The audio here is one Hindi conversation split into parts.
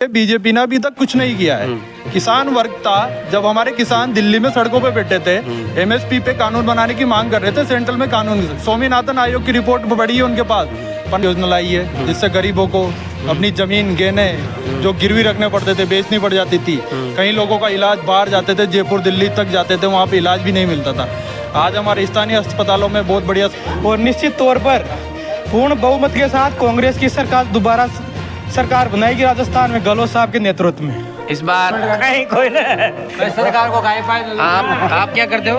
बीजेपी ने अभी तक कुछ नहीं किया है। किसान वर्ग था, जब हमारे किसान दिल्ली में सड़कों पे बैठे थे, एमएसपी पे कानून बनाने की मांग कर रहे थे, सेंट्रल में कानून, स्वामीनाथन आयोग की रिपोर्ट बड़ी है उनके पास, योजना लाई है जिससे गरीबों को अपनी जमीन गहने जो गिरवी रखने पड़ते थे बेचनी पड़ जाती थी। कई लोगों का इलाज बाहर जाते थे, जयपुर दिल्ली तक जाते थे, वहाँ पे इलाज भी नहीं मिलता था। आज हमारे स्थानीय अस्पतालों में बहुत बढ़िया, और निश्चित तौर पर पूर्ण बहुमत के साथ कांग्रेस की सरकार दोबारा सरकार बनाएगी राजस्थान में गहलोत साहब के नेतृत्व में। इस बार कोई सरकार को आप क्या करते हो?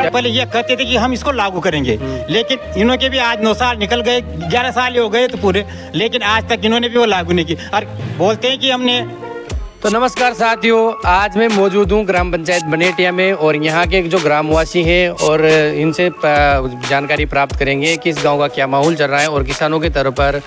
पहले ये कहते थे कि हम इसको लागू करेंगे, लेकिन इन्होंने भी आज 9 साल निकल गए, 11 साल हो गए तो पूरे, लेकिन आज तक इन्होंने भी वो लागू नहीं की और बोलते हैं कि हमने। तो नमस्कार साथियों, आज मैं मौजूद हूँ ग्राम पंचायत बनेटिया में और यहाँ के जो ग्रामवासी हैं और इनसे जानकारी प्राप्त करेंगे कि इस गांव का क्या माहौल चल रहा है और किसानों के तौर पर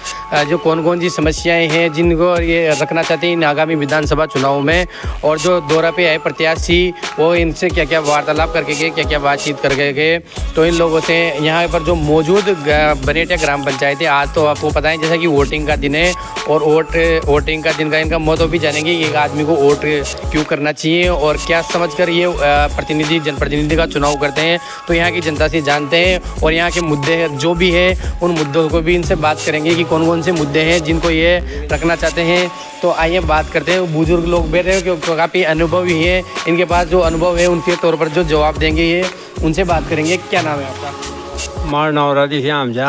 जो कौन कौन सी समस्याएं हैं जिनको ये रखना चाहते हैं इन आगामी विधानसभा चुनाव में, और जो दौरा पे आए प्रत्याशी वो इनसे क्या क्या वार्तालाप करके गए, क्या क्या बातचीत करके गए। तो इन लोगों से यहाँ पर जो मौजूद बनेटिया ग्राम पंचायत है, आज तो आपको पता है जैसा कि वोटिंग का दिन है और वोटिंग का दिन का इनका महत्व भी जानेंगे, एक आदमी को वोट क्यों करना चाहिए और क्या समझकर ये प्रतिनिधि जनप्रतिनिधि का चुनाव करते हैं। तो यहाँ की जनता से जानते हैं और यहाँ के मुद्दे जो भी है उन मुद्दों को भी इनसे बात करेंगे कि कौन कौन से मुद्दे हैं जिनको ये रखना चाहते हैं। तो आइए बात करते हैं। बुजुर्ग लोग बैठे हैं क्योंकि काफ़ी अनुभवी हैं, इनके पास जो अनुभव है उनके तौर पर जो जवाब देंगे ये उनसे बात करेंगे। क्या नाम है आपका? मार नाम राधेश्याम जी।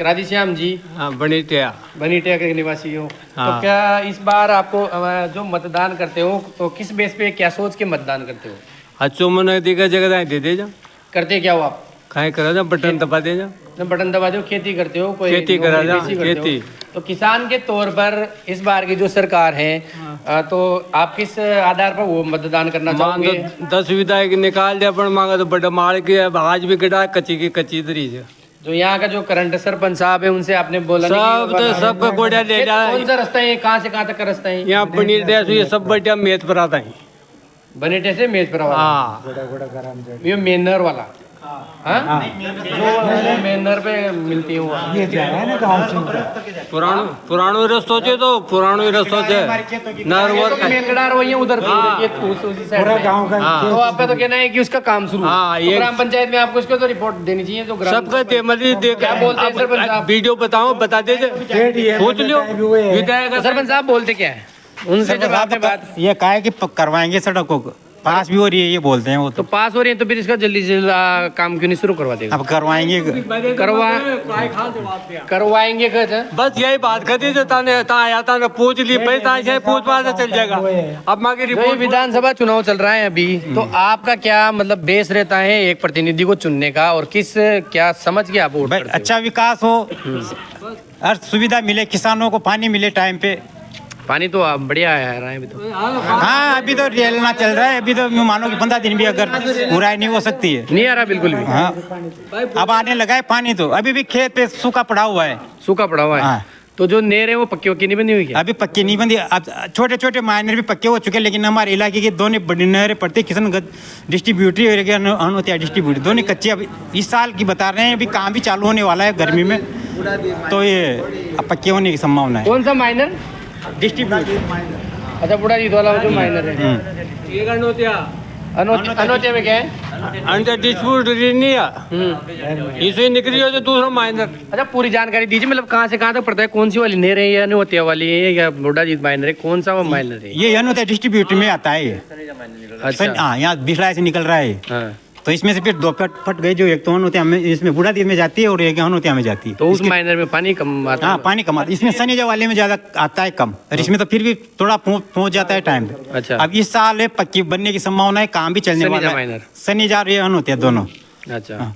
राधेश्याम जी, हाँ, बनेटिया के निवासी हो। हाँ। तो क्या इस बार आपको जो मतदान करते हो तो किस बेस पे क्या सोच के मतदान करते हो? अच्छो मन दिखा जगह दे दे जा, करते क्या हो आप? कहीं करा जा, बटन दबा दे जा, बटन दबा दो। खेती करते हो? कोई खेती करा जा, कृषि करते हो? खेती। तो किसान के तौर पर इस बार की जो सरकार है तो आप किस आधार पर वो मतदान करना चाहोगे? 10 विधायक निकाल दिया पर मांगा तो बड़ा मार के आज भी गिरा कच्ची की कच्ची दरी से। जो यहाँ का जो करंट सरपंच साहब है उनसे आपने बोला सबका गोड़ा ले जा। कौन सा रास्ता है, कहाँ से कहाँ तक का रास्ता है? यहाँ बनेटिया से ये सब बढ़िया मेद पर आता है। बनेटिया से मेजपुरा वाला? हाँ, ये मेनर वाला। हाँ, जो मेनर पे मिलती है वो पुरानो रस्तो छे, तो पुरानो रस्तो छे नरवर का मेन गडार वही है उधर उसी साइड में। तो आपका तो कहना है कि उसका काम शुरू। हाँ, तो ग्राम पंचायत में आपको इसको तो रिपोर्ट देनी चाहिए। तो सबका क्या बोलते हैं सरपंच साहब? वीडियो बताओ, बता दे, पूछ लियो विधायक। सरपंच साहब बोलते क्या है उनसे जब आपने बात? ये कहा है कि करवाएंगे सड़कों को, पास भी हो रही है ये बोलते हैं वो। तो पास हो रही है तो फिर इसका जल्दी से काम क्यों नहीं शुरू करवा देगा? अब करवाएंगे करवाएंगे कहते। बस यही बात करती था, पूछ ली भाई, पूछ पास चल जाएगा। अब मांगे रिपोर्ट। विधानसभा चुनाव चल रहा है अभी, तो आपका क्या मतलब बेस रहता है एक प्रतिनिधि को चुनने का और किस क्या समझ के आप वोट करते हो? अच्छा विकास हो, हर सुविधा मिले, किसानों को पानी मिले टाइम पे। पानी तो बढ़िया आ रहा है अभी तो। हाँ, अभी तो रेलना चल रहा है, अभी तो मानो कि 15 दिन भी अगर पूरा नहीं हो सकती है। नहीं आ रहा बिल्कुल भी। हाँ, अब आने लगा है पानी, तो अभी भी खेत पे सूखा पड़ा हुआ है। सूखा पड़ा हुआ है। हाँ। तो जो नहर है वो पक्की वक्की नहीं बनी हुई क्या? अभी पक्की नहीं बंदी, अब छोटे छोटे माइनर भी पक्के हो चुके हैं, लेकिन हमारे इलाके की दोनों बड़ी नहरें पड़ती, किशनगंज डिस्ट्रीब्यूटरी और अनोतिया डिस्ट्रीब्यूटरी, दोनों कच्चे। अब इस साल की बता रहे हैं, अभी काम भी चालू होने वाला है गर्मी में, तो ये अब पक्के होने की संभावना है। कौन सा माइनर? डिस्ट्रीब्यूटर। अच्छा, बुढ़ा जीत वाला जो माइनर है। अनोतिया में क्या है? डिस्ट्रीब्यूटर नहीं है, इसे निकली हो जो दूसरा माइनर। अच्छा, पूरी जानकारी दीजिए, मतलब कहाँ से कहाँ तक पड़ता है, कौन सी वाली नहर है, या अनोतिया वाली है या बुढ़ा जीत माइनर है, कौन सा वो माइनर है? ये अनोतिया डिस्ट्रीब्यूटर में आता है ये। अच्छा, हाँ, यहाँ बिखला से निकल रहा है। हाँ। तो इसमें से फिर 2 फट गए, जो एक तो अनोतिया में, इसमें बूढ़ा तीर में जाती है और एक अनोतिया में जाती है। तो उस माइनर में पानी कम आता है? हाँ, पानी कम आता है, इसमें सनीजा वाले में ज्यादा आता है कम, और इसमें तो फिर भी थोड़ा पहुंच जाता है टाइम पे। अच्छा। अब इस साल है पक्की बनने की संभावना है, काम भी चलने वाला है। सनीजा और ये अनोतिया दोनों। अच्छा,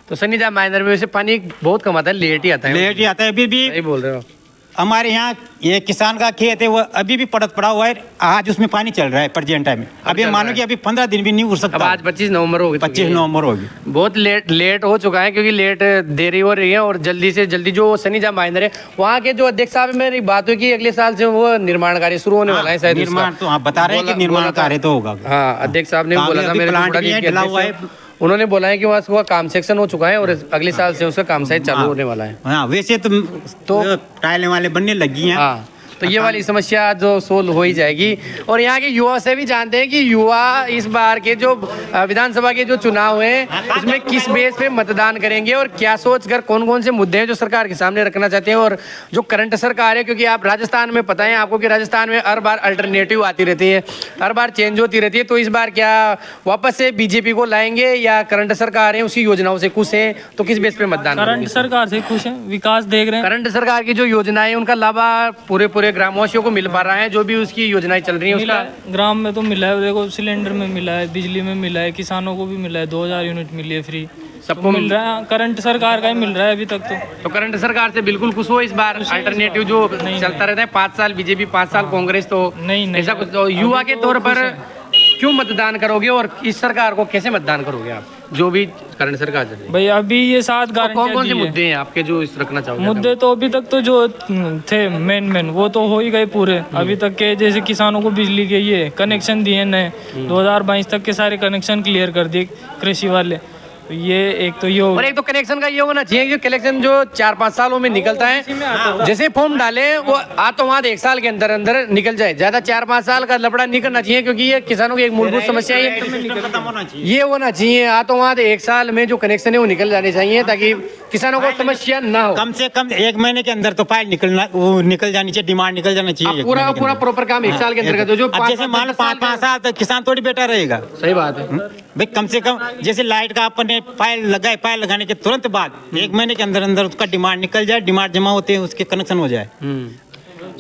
तो सनीजा माइनर में वैसे पानी बहुत कम आता है, लेट ही आता है। लेट ही आता है। अभी भी सही बोल रहे हो। हमारे यहाँ ये किसान का खेत है, वो अभी भी पड़ा हुआ है, आज उसमें पानी चल रहा है प्रेजेंट टाइम में। अभी मानो कि अभी 15 दिन भी नहीं उड़ सकता। अब आज 25 नवंबर होगी। 25 नवंबर होगी। बहुत लेट हो चुका है, क्योंकि लेट देरी हो रही है और जल्दी से जल्दी जो सनीजा माइनर है वहाँ के जो अध्यक्ष साहब मेरी बात हुई कि अगले साल से वो निर्माण कार्य शुरू होने वाला है शायद। निर्माण तो आप बता रहे हैं कि निर्माण कार्य तो होगा। हाँ, अध्यक्ष साहब ने बोला था, मेरे प्लांट उन्होंने बोला है कि वहाँ काम सेक्शन हो चुका है और अगले साल से उसका काम शायद चालू होने वाला है। हाँ, वैसे तो टाइलें वाले बनने लगी हैं। हाँ, तो ये वाली समस्या जो सोल्व हो ही जाएगी। और यहाँ के युवा से भी जानते हैं कि युवा इस बार के जो विधानसभा के जो चुनाव हैं उसमें किस बेस पे मतदान करेंगे और क्या सोचकर कौन कौन से मुद्दे हैं जो सरकार के सामने रखना चाहते हैं। और जो करंट सरकार है, क्योंकि आप राजस्थान में पता है आपको कि राजस्थान में हर बार अल्टरनेटिव आती रहती है, हर बार चेंज होती रहती है, तो इस बार क्या वापस से बीजेपी को लाएंगे या करंट सरकार है उसी योजनाओं से खुश है, तो किस बेस पे मतदान करंट करेंगे? सरकार से खुश है, विकास देख रहे हैं। करंट सरकार की जो योजनाएं उनका लाभ पूरे ग्रामवासियों को मिल पा रहा है, जो भी उसकी योजनाएं चल रही है मिला उसका है, ग्राम में तो मिला है, देखो सिलेंडर में मिला है, बिजली में मिला है, किसानों को भी मिला है, 2000 यूनिट मिली है फ्री, सबको मिल रहा है। करंट सरकार का ही मिल रहा है अभी तक तो करंट सरकार से बिल्कुल खुश हो इस बार? अल्टरनेटिव जो चलता रहता है 5 साल बीजेपी 5 साल कांग्रेस, तो नहीं ऐसा कुछ तो युवा के तौर पर क्यों मतदान करोगे और इस सरकार को कैसे मतदान करोगे आप, जो भी करंट सरकार चल रही है? भाई अभी ये 7 कौन कौन से गारंटियां दी मुद्दे हैं आपके जो इस रखना चाहोगे? मुद्दे तो अभी तक तो जो थे मेन वो तो हो ही गए पूरे। अभी तक के जैसे किसानों को बिजली के ये कनेक्शन दिए नए, 2022 तक के सारे कनेक्शन क्लियर कर दिए कृषि वाले। तो ये एक तो ये और एक तो कनेक्शन का ये होना चाहिए कि कलेक्शन जो 4-5 सालों में निकलता है, जैसे फॉर्म डाले वो आतोमात 1 साल के अंदर अंदर निकल जाए, ज्यादा 4-5 साल का लफड़ा नहीं करना चाहिए, क्योंकि ये किसानों की एक मूलभूत समस्या है। ये होना चाहिए आतोमात 1 साल में जो कनेक्शन है वो निकल जाने चाहिए, ताकि किसानों को समस्या ना हो। कम से कम 1 महीने के अंदर तो फाइल निकल जानी चाहिए, डिमांड निकल जाना चाहिए। पूरा प्रॉपर काम 1 साल के अंदर कर दो। जो जैसे मान लो 5-5 साल तक किसान थोड़ी बेटा रहेगा। सही बात है भाई, कम से कम जैसे लाइट का अपन ने फाइल लगाए, फाइल लगाने के तुरंत बाद 1 महीने के अंदर अंदर उसका डिमांड निकल जाए, डिमांड जमा होते हैं उसके कनेक्शन हो जाए।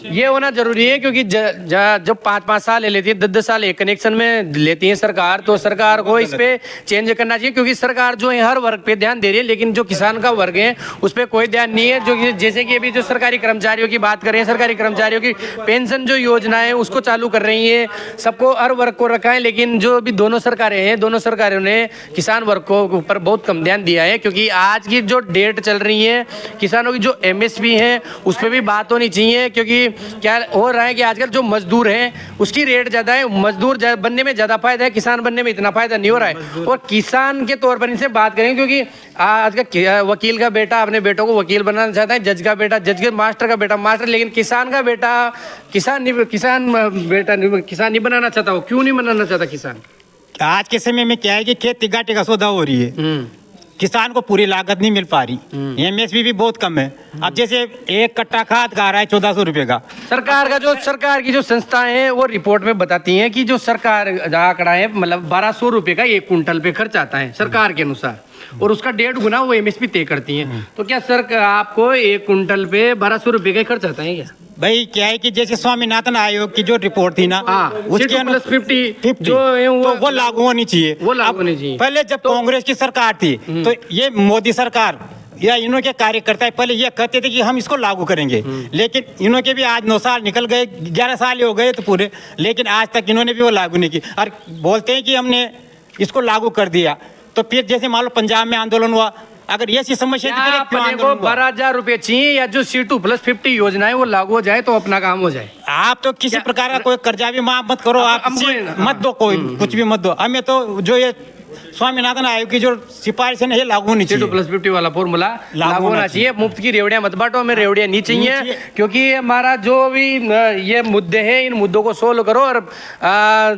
ये होना जरूरी है, क्योंकि जब 5-5 साल ले लेती है, 10-10 साल एक कनेक्शन में लेती है सरकार, तो सरकार को इस पे चेंज करना चाहिए, क्योंकि सरकार जो है हर वर्ग पे ध्यान दे रही है, लेकिन जो किसान का वर्ग है उस पे कोई ध्यान नहीं है। जो जैसे कि अभी जो सरकारी कर्मचारियों की बात कर रहे हैं, सरकारी कर्मचारियों की पेंशन जो योजना है उसको चालू कर रही है, सबको हर वर्ग को रखा है, लेकिन जो अभी दोनों सरकारें हैं, दोनों सरकारों ने किसान वर्ग को ऊपर बहुत कम ध्यान दिया है। क्योंकि आज की जो डेट चल रही है, किसानों की जो MSP है उस पर भी बात होनी चाहिए, क्योंकि क्या हो रहा है कि आजकल जो मजदूर हैं उसकी रेट ज़्यादा है, मजदूर बनने में ज़्यादा फायदा है, किसान बनने में इतना फायदा नहीं हो रहा है। और किसान के तौर पर इनसे बात करेंगे, क्योंकि आज का वकील का बेटा अपने बेटों को वकील बनाना चाहता है, जज का बेटा जज के, मास्टर का बेटा मास्टर, लेकिन किसान का बेटा किसान नहीं बनाना चाहता। वो क्यों नहीं बनाना चाहता किसान? आज के समय में क्या है कि खेती घाटे का सौदा हो रही है, किसान को पूरी लागत नहीं मिल पा रही, MSP भी बहुत कम है। अब जैसे 1 कट्टा खाद का आ रहा है 1400 रुपए का। सरकार की जो संस्थाएं हैं वो रिपोर्ट में बताती हैं कि जो सरकार आंकड़ा है, मतलब 1200 रुपए का 1 कुंटल पे खर्च आता है सरकार के अनुसार, और उसका 1.5 गुना वो MSP तय करती है। तो क्या सरकार आपको 1 कुंटल पे 1200 रुपए का खर्च आता है क्या? भाई क्या है कि जैसे स्वामीनाथन आयोग की जो रिपोर्ट थी ना, उसके अनुसार 50 जो है वो लागू होनी चाहिए। वो लागू होनी चाहिए। पहले जब कांग्रेस की सरकार थी तो ये मोदी सरकार या इन्हों के कार्यकर्ता पहले ये कहते थे कि हम इसको लागू करेंगे, लेकिन इन्हों के भी आज 9 साल निकल गए, 11 साल हो गए तो पूरे, लेकिन आज तक इन्होंने भी वो लागू नहीं की। और बोलते हैं कि हमने इसको लागू कर दिया, तो फिर जैसे मान लो पंजाब में आंदोलन हुआ, अगर ये समस्या अपने को 12,000 रुपए चाहिए, या जो C2+50 योजना है वो लागू हो जाए तो अपना काम हो जाए। आप तो किसी प्रकार का कोई कर्जा भी माफ मत करो, आप मत दो, कोई कुछ भी मत दो, हमें तो जो ये स्वामीनाथन आयोग की जो सिफारिश है लागू होनी चाहिए। C2+50 वाला फॉर्मूला लागू होना चाहिए। मुफ्त की रेवड़ियां मत बांटो, हमें रेवड़ियां नहीं चाहिए, क्योंकि हमारा जो भी ये मुद्दे हैं इन मुद्दों को सोल्व करो। और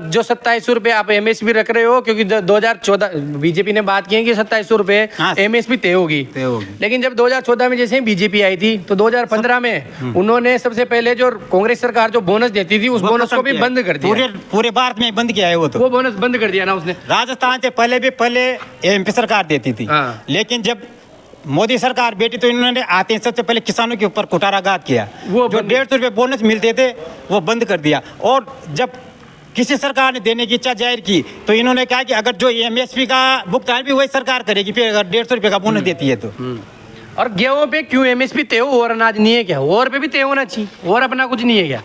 जो 2700 रुपए आप MSP रख रहे हो, क्योंकि 2014 बीजेपी ने बात की है कि 2700 रुपए MSP तय होगी, लेकिन जब 2014 में जैसे बीजेपी आई थी तो 2015 में उन्होंने सबसे पहले जो कांग्रेस सरकार जो बोनस देती थी उस बोनस को भी बंद कर दिया। पूरे भारत में बंद किया है वो बोनस बंद कर दिया ना उसने। राजस्थान से पहले MP सरकार देती थी, लेकिन जब मोदी सरकार बैठी तो इन्होंने आते हैं सबसे पहले किसानों के ऊपर कुठाराघात किया, वो जो 150 रुपए बोनस मिलते थे वो बंद कर दिया। और जब किसी सरकार ने देने की इच्छा जाहिर की तो इन्होंने कहा कि अगर जो MSP का भुगतान भी वही सरकार करेगी, फिर अगर 150 रुपए का बोनस देती है तो। और गेहूं पे क्यों MSP तय हो, और अनाज नहीं है क्या? और पे भी तय होना चाहिए, और अपना कुछ नहीं है क्या?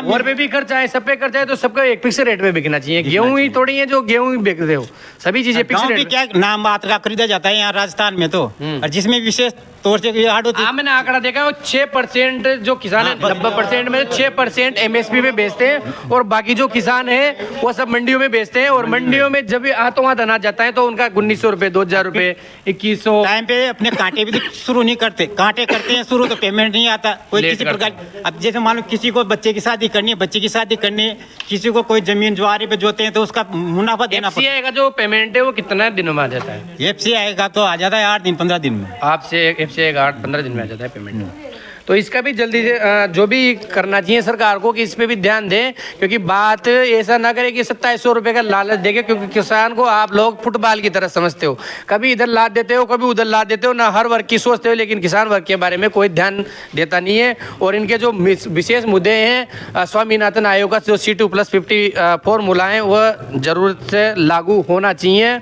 और पे भी खर्चा है, सब पे खर्चा है, तो सबको एक फिक्स रेट पे बिकना चाहिए। गेहूं ही थोड़ी है जो गेहूं ही बेचते हो, सभी चीजें फिक्स रेट। क्या नाम मात्र का खरीदा जाता है यहाँ राजस्थान में तो, और जिसमें विशेष तौर से ये हार्ड होती है। मैंने आंकड़ा देखा वो 6% जो किसान है 90% में 6% MSP पे बेचते हैं और बाकी जो किसान है वो सब मंडियों में बेचते हैं और मंडियों में जब हाथों हाथ अनाज जाता है तो उनका 1900 रुपए 2000 रुपए 2100 टाइम पे अपने कांटे भी तो शुरू नहीं करते, कांटे करते हैं शुरू तो पेमेंट नहीं आता कोई लेट किसी करते प्रकार। अब जैसे मान लो किसी को बच्चे की शादी करनी है, बच्चे की शादी करनी है, किसी को कोई जमीन ज्वारे पे जोते हैं तो उसका मुनाफा देना पड़ता FCI का जो पेमेंट है वो कितना दिनों में आ जाता है? है। FCI आएगा तो आ जाता है 8 दिन 15 दिन में। आपसे FCI का 8-15 दिन में आ जाता है पेमेंट। तो इसका भी जल्दी से जो भी करना चाहिए सरकार को कि इस पे भी ध्यान दें, क्योंकि बात ऐसा ना करे कि 2700 रुपए का लालच देके, क्योंकि किसान को आप लोग फुटबॉल की तरह समझते हो, कभी इधर लाद देते हो कभी उधर लाद देते हो, ना हर वर्ग की सोचते हो, लेकिन किसान वर्ग के बारे में कोई ध्यान देता नहीं है। और इनके जो विशेष मुद्दे हैं स्वामीनाथन आयोग का जो C2+50 फॉर्मूला है वह जरूरत से लागू होना चाहिए।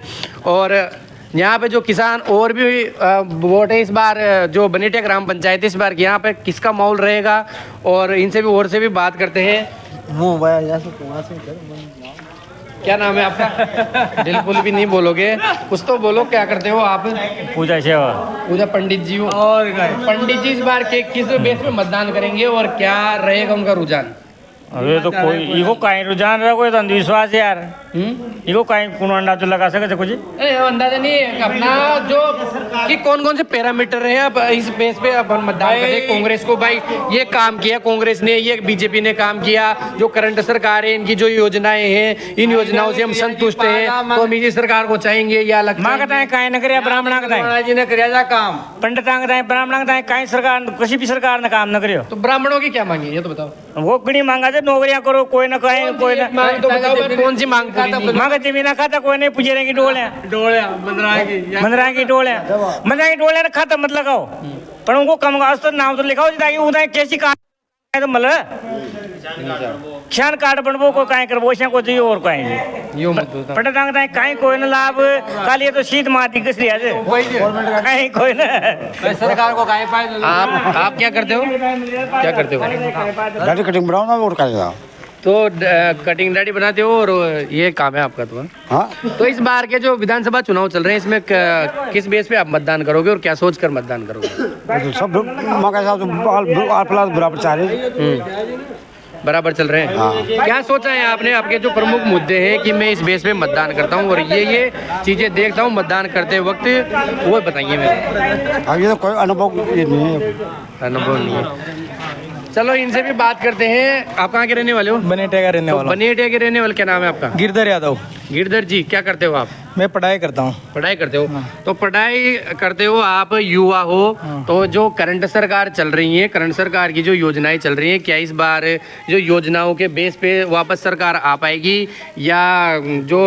और यहाँ पे जो किसान और भी वोट है इस बार जो बनेटिया ग्राम पंचायत इस बार यहाँ पे किसका माहौल रहेगा और इनसे भी और से भी बात करते हैं। क्या नाम है आपका? बिल्कुल भी नहीं बोलोगे, कुछ तो बोलो, क्या करते हो आप? पूजा सेवा। पूजा पंडित जी हो। और पंडित जी इस बार के किस बेस पे मतदान करेंगे और क्या रहेगा उनका रुझान? अबे तो कोई इको काई रुझान रहा, कोई तो अंधविश्वास है यार। इको काई कौन अंदाजा लगा सके कुछ? अंदाजा नहीं है अपना जो कि कौन कौन से पैरामीटर हैं अब इस बेस पे अपन मतदान करें। कांग्रेस को भाई ये काम किया कांग्रेस ने, ये बीजेपी ने काम किया, जो करंट सरकार है इनकी जो योजनाएं हैं इन योजनाओं से हम संतुष्ट हैं, तो हम इसी सरकार को चाहेंगे या अलग माँ कहता है काई न करे, ब्राह्मण कहता है जी ने कराया काम, पंडित कहता है, ब्राह्मण कहता है काई सरकार किसी भी सरकार ने काम न करियो। तो ब्राह्मणों की क्या मांगी ये तो बताओ। वो गणी मांगा थे नौकरियां करो, कोई ना कहे, कोई ना मांग तो बताओ भाई, कौन सी मांग? मांगा जमीन खाता कोई नहीं, पूछे रहेंगे डोलियां मंदरा की डोलियां ने खाता मत लगाओ, पर उनको कम तो नाम तो लिखाओ ताकि उन्हें कैसी कहा तो मतलब क्षण कार्ड बनबो को काहे करबो से को दियो और काहे यो मत बता। पटा तांग काहे कोई न लाभ काली ये तो शीत माती कसरी आज काहे कोई न सरकार को काहे पाए। आप क्या करते हो? क्या करते हो? दाढ़ी कटिंग बनाओ और करेगा। तो कटिंग दाढ़ी बनाते हो और ये काम है आपका तो? हाँ, तो इस बार के जो विधानसभा चुनाव चल रहे हैं इसमें किस बेस पे आप मतदान करोगे और क्या सोचकर मतदान करोगे? तो सब मौका साहब तो बराबर चाह रहे बराबर चल रहे हैं। क्या सोचा है आपने? आपके जो प्रमुख मुद्दे हैं कि मैं इस बेस पे मतदान करता हूँ और ये चीजें देखता हूँ मतदान करते वक्त, वो बताइए मेरे। अब ये तो कोई अनुभव ये नहीं है। अनुभव नहीं है। चलो इनसे भी बात करते हैं। आप कहाँ के रहने वाले हो? बनेटिया का रहने वाला हूँ। बनेटिया के रहने वाले। क्या नाम है आपका? गिरधर यादव। गिरधर जी, क्या करते हो आप? मैं पढ़ाई करता हूँ। पढ़ाई करते हो? तो पढ़ाई करते हो आप, युवा हो, तो जो करंट सरकार चल रही है, करंट सरकार की जो योजनाएं चल रही हैं, क्या इस बार जो योजनाओं के बेस पे वापस सरकार आ पाएगी या जो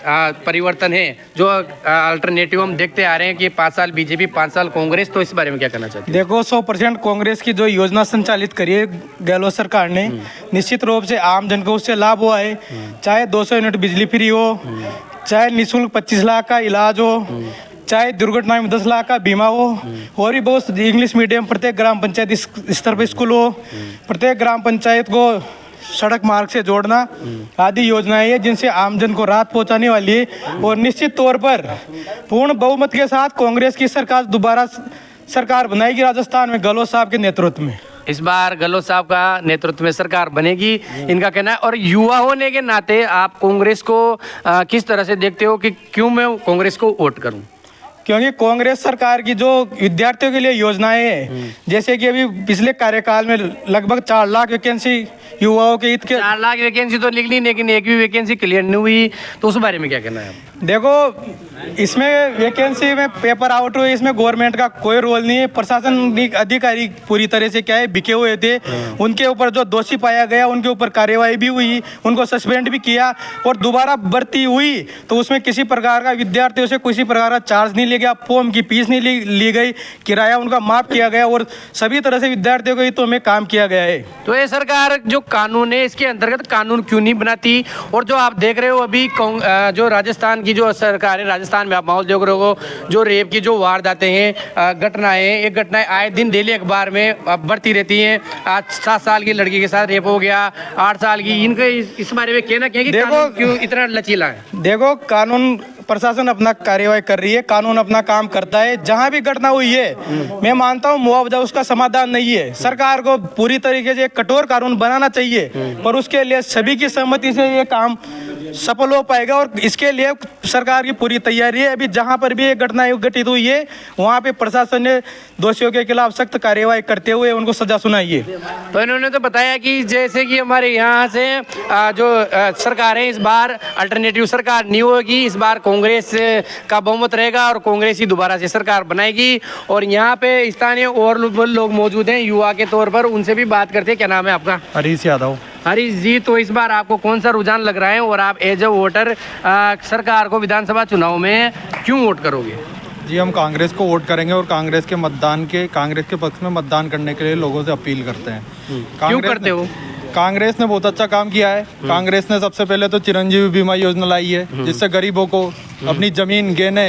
परिवर्तन है, जो अल्टरनेटिव हम देखते आ रहे हैं कि 5 साल बीजेपी 5 साल कांग्रेस, तो इस बारे में क्या कहना चाहते हैं? देखो 100% कांग्रेस की जो योजना संचालित करी है गहलोत सरकार ने, निश्चित रूप से आम जन को उससे लाभ हुआ है। चाहे 200 यूनिट बिजली फ्री हो, चाहे निःशुल्क 25 लाख का इलाज हो, चाहे दुर्घटना में 10 लाख का बीमा हो, और भी बहुत इंग्लिश मीडियम प्रत्येक ग्राम पंचायत स्तर पर स्कूल हो, प्रत्येक ग्राम पंचायत को सड़क मार्ग से जोड़ना आदि योजनाएं हैं जिनसे आमजन को राहत पहुंचाने वाली है। और निश्चित तौर पर पूर्ण बहुमत के साथ कांग्रेस की सरकार दोबारा सरकार बनाएगी राजस्थान में गहलोत साहब के नेतृत्व में। इस बार गहलोत साहब का नेतृत्व में सरकार बनेगी, इनका कहना है। और युवा होने के नाते आप कांग्रेस को किस तरह से देखते हो कि क्यों मैं कांग्रेस को वोट करूं? क्योंकि कांग्रेस सरकार की जो विद्यार्थियों के लिए योजनाएं हैं, जैसे कि अभी पिछले कार्यकाल में लगभग 4 लाख वैकेंसी युवाओं के हित के 4 लाख वैकेंसी तो निकली, लेकिन एक भी वैकेंसी क्लियर नहीं हुई, तो उस बारे में क्या कहना है आप? देखो इसमें वैकेंसी में पेपर आउट हुए, इसमें गवर्नमेंट का कोई रोल नहीं है। प्रशासनिक अधिकारी पूरी तरह से क्या है बिके हुए थे, उनके ऊपर जो दोषी पाया गया उनके ऊपर कार्यवाही भी हुई, उनको सस्पेंड भी किया, और दोबारा भर्ती हुई तो उसमें किसी प्रकार का विद्यार्थियों से किसी प्रकार का चार्ज नहीं लिया गया, फॉर्म की फीस नहीं ली गई, किराया उनका माफ किया गया, और सभी तरह से विद्यार्थियों के हितों में काम किया गया है। तो ये सरकार जो कानून है इसके अंतर्गत कानून क्यों नहीं बनाती? और जो आप देख रहे हो अभी जो राजस्थान की जो सरकार है, राजस्थान में आप माहौल देख रहे हो, जो रेप की जो वारदातें हैं, घटनाएं, ये घटनाएं आए दिन डेली अखबार में बढ़ती रहती हैं। आज 7 साल की लड़की के साथ रेप हो गया, 8 साल की। इनके इस बारे में कहना क्या है कि कानून क्यों इतना लचीला है? देखो कानून प्रशासन अपना कार्यवाही कर रही है, कानून अपना काम करता है। जहां भी घटना हुई है, मैं मानता हूं मुआवजा उसका समाधान नहीं है। सरकार को पूरी तरीके से एक कठोर कानून बनाना चाहिए, पर उसके लिए सभी की सहमति से ये काम सफल हो पाएगा और इसके लिए सरकार की पूरी तैयारी है। अभी जहां पर भी ये घटना घटित हुई है, वहां पे प्रशासन ने दोषियों के खिलाफ सख्त कार्यवाही करते हुए उनको सजा सुनाई है। तो इन्होंने तो बताया कि जैसे कि हमारे यहाँ से जो सरकार है, इस बार अल्टरनेटिव सरकार नहीं होगी, इस बार कांग्रेस का बहुमत रहेगा और कांग्रेस ही दोबारा से सरकार बनाएगी। और यहाँ पे स्थानीय और लोग मौजूद हैं युवा के तौर पर, उनसे भी बात करते हैं। क्या नाम है आपका? हरीश यादव। हरीश जी, तो इस बार आपको कौन सा रुझान लग रहा है और आप एज ए वोटर सरकार को विधानसभा चुनाव में क्यों वोट करोगे? जी, हम कांग्रेस को वोट करेंगे और कांग्रेस के पक्ष में मतदान करने के लिए लोगों से अपील करते हैं। क्यों करते हो? कांग्रेस ने बहुत अच्छा काम किया है। कांग्रेस ने सबसे पहले तो चिरंजीवी बीमा योजना लाई है, जिससे गरीबों को अपनी जमीन गहने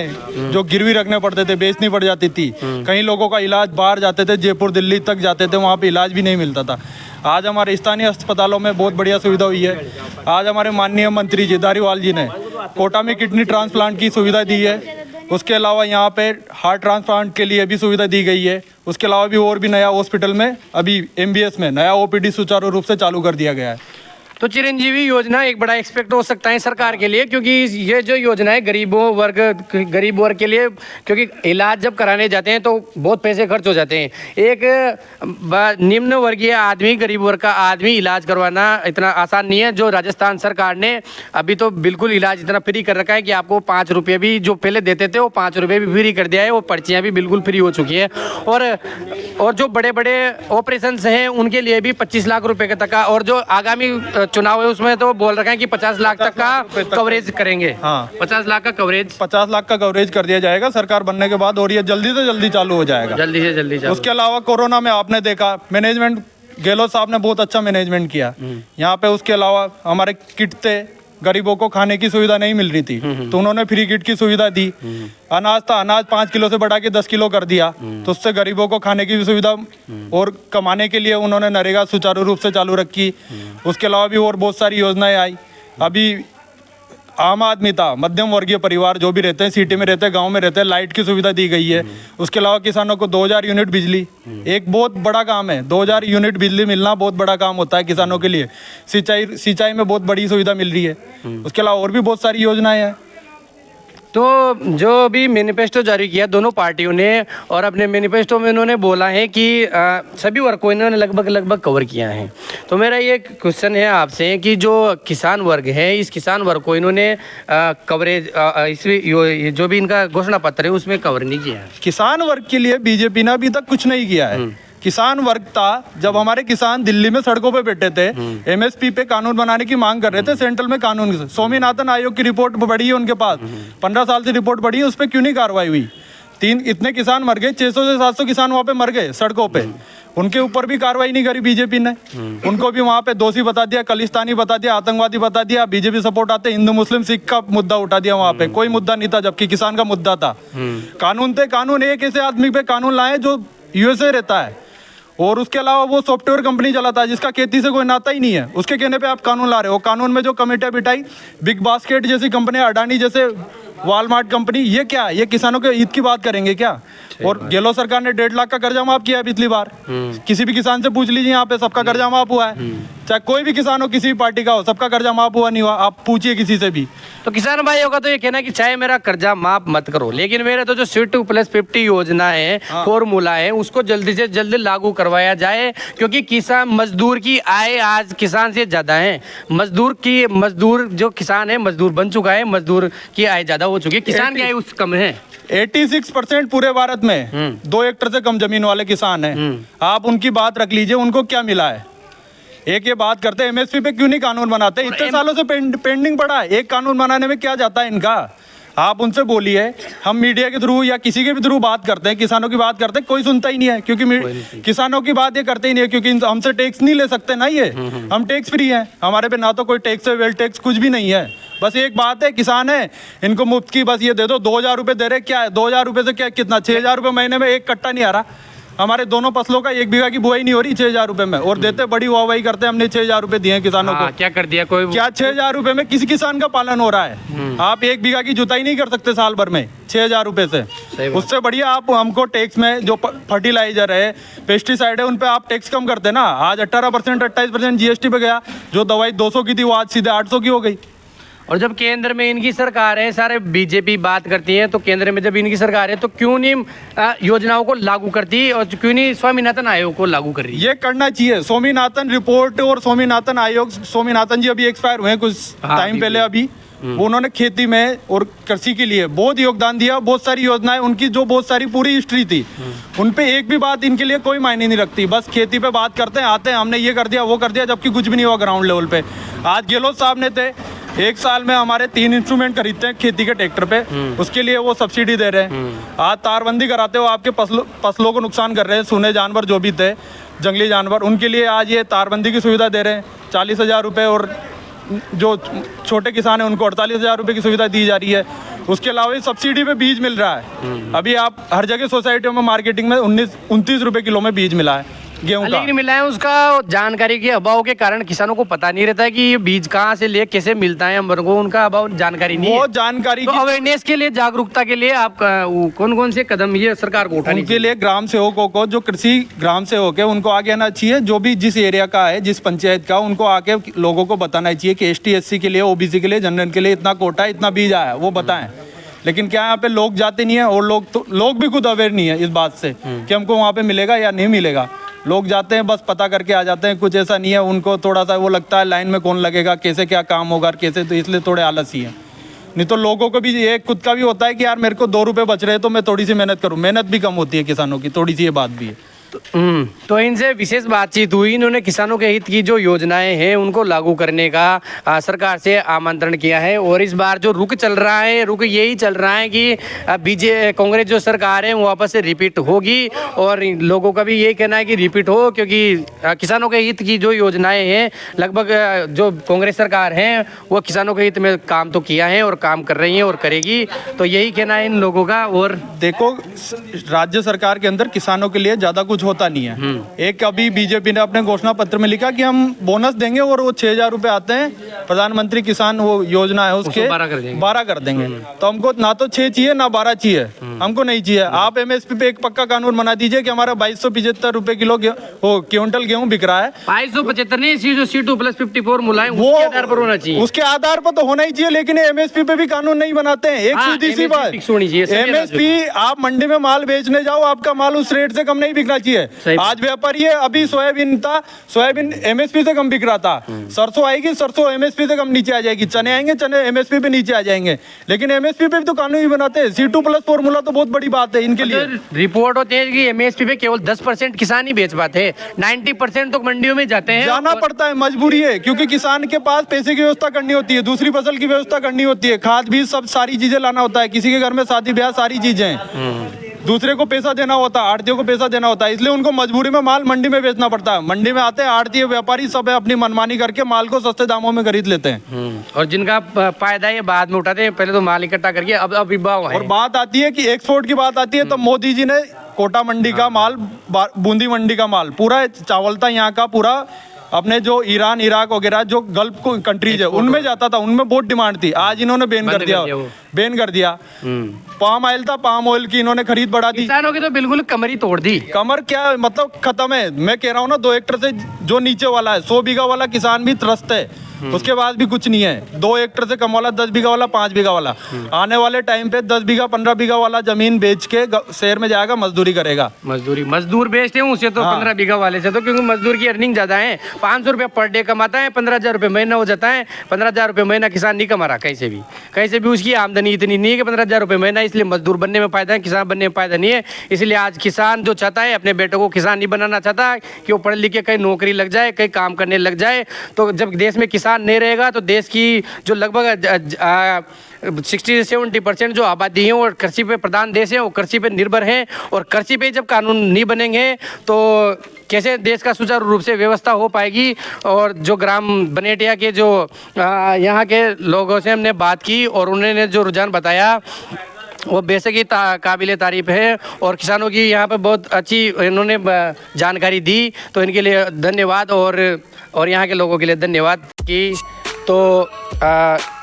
जो गिरवी रखने पड़ते थे, बेचनी पड़ जाती थी। कई लोगों का इलाज बाहर जाते थे, जयपुर दिल्ली तक जाते थे, वहाँ पे इलाज भी नहीं मिलता था। आज हमारे स्थानीय अस्पतालों में बहुत बढ़िया सुविधा हुई है। आज हमारे माननीय मंत्री जी धारीवाल जी ने कोटा में किडनी ट्रांसप्लांट की सुविधा दी है। उसके अलावा यहाँ पे हार्ट ट्रांसप्लांट के लिए भी सुविधा दी गई है। उसके अलावा भी और भी नया हॉस्पिटल में अभी MBS में नया OPD सुचारू रूप से चालू कर दिया गया है। तो चिरंजीवी योजना एक बड़ा एक्सपेक्ट हो सकता है सरकार के लिए, क्योंकि ये जो योजना है गरीब वर्ग के लिए, क्योंकि इलाज जब कराने जाते हैं तो बहुत पैसे खर्च हो जाते हैं। एक निम्न वर्गीय आदमी, गरीब वर्ग का आदमी इलाज करवाना इतना आसान नहीं है। जो राजस्थान सरकार ने अभी तो बिल्कुल इलाज इतना फ्री कर रखा है कि आपको 5 रुपये भी जो पहले देते थे वो 5 रुपये भी फ्री कर दिया है। वो पर्चियाँ भी बिल्कुल फ्री हो चुकी है। और जो बड़े बड़े ऑपरेशन हैं उनके लिए भी 25 लाख रुपये का तक का, और जो आगामी चुनाव है उसमें तो बोल रखा है कि 50 लाख तक का कवरेज करेंगे। हाँ, 50 लाख का कवरेज, 50 लाख का कवरेज कर दिया जाएगा सरकार बनने के बाद, और ये जल्दी से जल्दी चालू हो जाएगा। जल्दी से जल्दी चालू। उसके अलावा कोरोना में आपने देखा मैनेजमेंट, गहलोत साहब ने बहुत अच्छा मैनेजमेंट किया यहाँ पे। उसके अलावा हमारे किट थे, गरीबों को खाने की सुविधा नहीं मिल रही थी, तो उन्होंने फ्री किट की सुविधा दी। अनाज था, अनाज 5 किलो से बढ़ा के 10 किलो कर दिया, तो उससे गरीबों को खाने की भी सुविधा और कमाने के लिए उन्होंने नरेगा सुचारू रूप से चालू रखी। उसके अलावा भी और बहुत सारी योजनाएं आई। अभी आम आदमी था, मध्यम वर्गीय परिवार जो भी रहते हैं, सिटी में रहते हैं, गांव में रहते हैं, लाइट की सुविधा दी गई है। उसके अलावा किसानों को 2000 यूनिट बिजली, एक बहुत बड़ा काम है। 2000 यूनिट बिजली मिलना बहुत बड़ा काम होता है किसानों के लिए। सिंचाई में बहुत बड़ी सुविधा मिल रही है। उसके अलावा और भी बहुत सारी योजनाएं हैं। तो जो भी मैनिफेस्टो जारी किया दोनों पार्टियों ने, और अपने मैनिफेस्टो में उन्होंने बोला है कि सभी वर्ग को इन्होंने लगभग कवर किया है। तो मेरा ये क्वेश्चन है आपसे कि जो किसान वर्ग है, इस किसान वर्ग को इन्होंने कवरेज जो भी इनका घोषणा पत्र है उसमें कवर नहीं किया है। किसान वर्ग के लिए बीजेपी ने अभी तक कुछ नहीं किया है। किसान वर्ग था, जब हमारे किसान दिल्ली में सड़कों पे बैठे थे, MSP पे कानून बनाने की मांग कर रहे थे, सेंट्रल में कानून, स्वामीनाथन आयोग की रिपोर्ट पड़ी है उनके पास, 15 साल से रिपोर्ट पड़ी है, उस पर क्यों नहीं कार्रवाई हुई? इतने किसान मर गए, 600 से 700 किसान वहाँ पे मर गए सड़कों पे, उनके ऊपर भी कार्रवाई नहीं करी बीजेपी ने। उनको भी वहाँ पे दोषी बता दिया, खलिस्तानी बता दिया, आतंकवादी बता दिया। बीजेपी सपोर्ट आते हिंदू मुस्लिम सिख का मुद्दा उठा दिया, वहाँ पे कोई मुद्दा नहीं था, जबकि किसान का मुद्दा था। कानून थे, कानून एक ऐसे आदमी पे कानून लाए जो USA रहता है, और उसके अलावा वो सॉफ्टवेयर कंपनी चलाता है जिसका खेती से कोई नाता ही नहीं है, उसके कहने पे आप कानून ला रहे हो। कानून में जो कमेटियां बिठाई, बिग बास्केट जैसी कंपनी, अडानी जैसे, वॉलमार्ट कंपनी, ये क्या, ये किसानों के हित की बात करेंगे क्या? और गहलोत सरकार ने 1.5 लाख का कर्जा माफ किया है पिछली बार। किसी भी किसान से पूछ लीजिए, यहाँ पे सबका कर्जा माफ हुआ है, चाहे कोई भी किसान हो, किसी भी पार्टी का हो, सबका कर्जा माफ हुआ नहीं हुआ, आप पूछिए किसी से भी। तो किसान भाइयों का तो ये कहना है कि चाहे मेरा कर्जा माफ मत करो, लेकिन मेरे तो जो C2+50 योजना है, फॉर्मूला है, उसको जल्दी से जल्दी लागू करवाया जाए, क्योंकि किसान मजदूर की आय आज किसान से ज्यादा है। मजदूर जो किसान है, मजदूर बन चुका है, मजदूर की आय ज्यादा हो चुकी है, किसान की आय उस कम है। 86% पूरे भारत में 2 हेक्टेयर से कम जमीन वाले किसान हैं। आप उनकी बात रख लीजिए, उनको क्या मिला है? एक ये बात करते हैं, MSP पे क्यों नहीं कानून बनाते? इतने सालों से पेंडिंग पड़ा है, एक कानून बनाने में क्या जाता है इनका? आप उनसे बोलिए। हम मीडिया के थ्रू या किसी के भी थ्रू बात करते हैं, किसानों की बात करते हैं, कोई सुनता ही नहीं है, क्योंकि किसानों की बात ये करते ही नहीं है, क्योंकि हमसे टैक्स नहीं ले सकते ना, ये हम टैक्स फ्री हैं, हमारे पे ना तो कोई टैक्स है, वेल टैक्स कुछ भी नहीं है। बस एक बात है, किसान है, इनको मुफ्त की बस ये दे दो, 2000 रुपये दे रहे, क्या है 2000 रुपये से क्या, कितना 6000 रुपये महीने में एक कट्टा नहीं आ रहा, हमारे दोनों फसलों का 1 बीघा की बुआई नहीं हो रही 6,000 रुपए में, और देते बड़ी वाहवाही करते हैं हमने 6,000 रुपए दिए किसानों हाँ, को। क्या कर दिया कोई? क्या 6,000 रुपए में किसी किसान का पालन हो रहा है? आप 1 बीघा की जुताई नहीं कर सकते साल भर में 6,000 रुपए से। उससे बढ़िया आप हमको टैक्स में जो फर्टिलाइजर है, पेस्टिसाइड है, उन पे आप टैक्स कम करते ना। आज 18% 28% जीएसटी पे गया। जो दवाई 200 की थी वो आज सीधे 800 की हो गई। और जब केंद्र में इनकी सरकार है, सारे बीजेपी बात करती है, तो केंद्र में जब इनकी सरकार है तो क्यों नहीं योजनाओं को लागू करती और क्यों नहीं स्वामीनाथन आयोग को लागू कर रही है? ये करना चाहिए। स्वामीनाथन रिपोर्ट और स्वामीनाथन आयोग, स्वामीनाथन जी अभी एक्सपायर हुए हैं कुछ टाइम पहले। अभी उन्होंने खेती में और कृषि के लिए बहुत योगदान दिया। बहुत सारी योजनाएं उनकी, जो बहुत सारी पूरी हिस्ट्री थी, उन पे एक भी बात इनके लिए कोई मायने नहीं रखती। बस खेती पे बात करते हैं, आते हैं, हमने ये कर दिया वो कर दिया, जबकि कुछ भी नहीं हुआ ग्राउंड लेवल पे। आज गहलोत साहब ने थे 1 साल में हमारे 3 इंस्ट्रूमेंट खरीदते हैं खेती के ट्रैक्टर पे, उसके लिए वो सब्सिडी दे रहे हैं। आज तारबंदी कराते हो, आपके फसलों को नुकसान कर रहे हैं। सूने जानवर जो भी थे, जंगली जानवर, उनके लिए आज ये तारबंदी की सुविधा दे रहे हैं 40,000 रुपये, और जो छोटे किसान हैं उनको 48,000 रुपये की सुविधा दी जा रही है। उसके अलावा सब्सिडी पे बीज मिल रहा है। अभी आप हर जगह सोसाइटियों में मार्केटिंग में 29 रुपये किलो में बीज मिला है गेहूं का। लेकिन मिला है, उसका जानकारी के अभाव के कारण किसानों को पता नहीं रहता है कि ये बीज कहाँ से ले, कैसे मिलता है, हम को उनका अभाव जानकारी नहीं है। वो जानकारी तो अवेयरनेस के लिए, जागरूकता के लिए आप कौन कौन से कदम ये सरकार को उठाने उनके लिए ग्राम सेवकों को, जो कृषि ग्राम सेवक है, उनको आगे आना चाहिए। जो भी जिस एरिया का है, जिस पंचायत का, उनको आके लोगों को बताना चाहिए कि ST SC के लिए, OBC के लिए, जनरल के लिए इतना कोटा है, इतना बीज आया, वो बताएं। लेकिन क्या यहाँ पे लोग जाते नहीं है, और लोग भी खुद अवेयर नहीं है इस बात से कि हमको वहाँ पे मिलेगा या नहीं मिलेगा। लोग जाते हैं, बस पता करके आ जाते हैं। कुछ ऐसा नहीं है, उनको थोड़ा सा वो लगता है लाइन में कौन लगेगा, कैसे क्या काम होगा, कैसे, तो इसलिए थोड़े आलसी हैं। नहीं तो लोगों को भी ये खुद का भी होता है कि यार मेरे को 2 रुपये बच रहे हैं तो मैं थोड़ी सी मेहनत करूँ। मेहनत भी कम होती है किसानों की, थोड़ी सी ये बात भी है। तो इनसे विशेष बातचीत हुई। इन्होंने किसानों के हित की जो योजनाएं हैं उनको लागू करने का सरकार से आमंत्रण किया है। और इस बार जो रुख चल रहा है, रुख यही चल रहा है कि कांग्रेस जो सरकार है वो वापस से रिपीट होगी, और लोगों का भी यही कहना है कि रिपीट हो, क्योंकि किसानों के हित की जो योजनाएं हैं, लगभग जो कांग्रेस सरकार है वो किसानों के हित में काम तो किया है और काम कर रही है और करेगी। तो यही कहना है इन लोगों का। और देखो, राज्य सरकार के अंदर किसानों के लिए ज्यादा कुछ होता नहीं है। एक अभी बीजेपी ने अपने घोषणा पत्र में लिखा कि हम बोनस देंगे, और वो 6,000 रुपए आते हैं, प्रधानमंत्री किसान वो योजना है उसके 12 कर देंगे। तो हमको ना तो 6 चाहिए ना 12 चाहिए, हमको नहीं चाहिए। आप MSP पे एक पक्का कानून बना दीजिए कि हमारा 2275 रुपए किलो क्विंटल गेहूं बिक रहा है। 2275 नहीं, जो C2+54 मुलायम, वो उसके आधार पर होना चाहिए। उसके आधार पर तो होना ही चाहिए, लेकिन MSP पे भी कानून नहीं बनाते हैं। एक सीधी सी बात, MSP, आप मंडी में माल बेचने जाओ, आपका माल उस रेट से कम नहीं बिकना चाहिए। आज व्यापारी है, अभी सोयाबीन था, सोयाबीन MSP से कम बिक रहा था। सरसों आएगी, सरसों MSP से कम नीचे आ जाएगी। चने आएंगे, चने MSP पे नीचे आ जाएंगे। लेकिन MSP पे भी तो कानून ही बनाते हैं। C2+ फॉर्मूला तो बहुत बड़ी बात है इनके लिए। रिपोर्ट होती है कि MSP पे केवल 10% किसान ही बेच पाते हैं, 90% तो मंडियों में जाते हैं। जाना पड़ता है, मजबूरी है, क्योंकि किसान के पास पैसे की व्यवस्था करनी होती है, दूसरी फसल की व्यवस्था करनी होती है, खाद बीज सब सारी चीजें लाना होता है। किसी के घर में शादी ब्याह सारी चीजें, दूसरे को पैसा देना होता है, आड़तियों को पैसा देना होता है, इसलिए उनको मजबूरी में माल मंडी में बेचना पड़ता है। मंडी में आते हैं आड़ती व्यापारी, सब अपनी मनमानी करके माल को सस्ते दामों में खरीद लेते हैं। और जिनका फायदा है बाद में उठाते हैं, पहले तो माल इकट्ठा करके अब विभाव है। और बात आती है कि एक्सपोर्ट की बात आती है, तो मोदी जी ने कोटा मंडी का माल, बूंदी मंडी का माल, पूरा चावल था यहाँ का पूरा, अपने जो ईरान, इराक वगैरह जो गल्फ कंट्रीज है उनमें जाता था, उनमें बहुत डिमांड थी। आज इन्होंने बैन कर दिया। पाम ऑयल था, पाम ऑयल की इन्होंने खरीद बढ़ा दी। किसानों की तो बिल्कुल कमर ही तोड़ दी। कमर क्या मतलब खत्म है। मैं कह रहा हूँ ना, 2 हेक्टर से जो नीचे वाला है, 100 बीघा वाला किसान भी त्रस्त है, उसके बाद भी कुछ नहीं है। 2 हेक्टर से कम वाला, 10 बीघा वाला, 5 बीघा वाला, आने वाले टाइम पे 10 बीघा 15 बीघा वाला जमीन बेच के शहर में जाएगा, मजदूरी करेगा। मजदूर बेचते हैं उसे तो 15 बीघा वाले से, तो क्योंकि मजदूर की अर्निंग ज्यादा है। 500 रुपये पर डे कमाता है, 15,000 रुपये महीना हो जाता है। 15,000 रुपये महीना किसान नहीं कमा रहा कहीं से भी उसकी आमदनी इतनी नहीं है कि 15,000 रुपये महीना, इसलिए मजदूर बनने में फायदा है, किसान बनने में फायदा नहीं है। इसलिए आज किसान जो चाहता है, अपने बेटों को किसान नहीं बनाना चाहता कि वो पढ़े लिखे कहीं नौकरी लग जाए, कहीं काम करने लग जाए। तो जब देश में किसान नहीं रहेगा तो देश की जो लगभग 60 से 70% जो आबादी है वो कृषि पे प्रधान देश है, वो कृषि पे निर्भर है। और कृषि पे जब कानून नहीं बनेंगे तो कैसे देश का सुचारू रूप से व्यवस्था हो पाएगी। और जो ग्राम बनेटिया के जो यहाँ के लोगों से हमने बात की और उन्होंने जो रुझान बताया वो बेशक ही काबिल तारीफ है और किसानों की यहाँ पर बहुत अच्छी इन्होंने जानकारी दी, तो इनके लिए धन्यवाद और यहाँ के लोगों के लिए धन्यवाद कि तो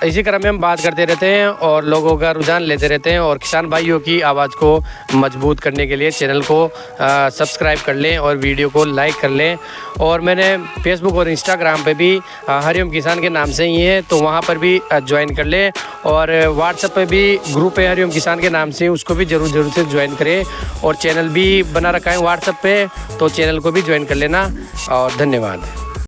इसी क्रम में हम बात करते रहते हैं और लोगों का रुझान लेते रहते हैं और किसान भाइयों की आवाज़ को मजबूत करने के लिए चैनल को सब्सक्राइब कर लें और वीडियो को लाइक कर लें। और मैंने फेसबुक और इंस्टाग्राम पे भी हरिओम किसान के नाम से ही है, तो वहाँ पर भी ज्वाइन कर लें और व्हाट्सएप पे भी ग्रुप है हरिओम किसान के नाम से, उसको भी ज़रूर से ज्वाइन करें और चैनल भी बना रखा है व्हाट्सएप पे, तो चैनल को भी ज्वाइन कर लेना और धन्यवाद।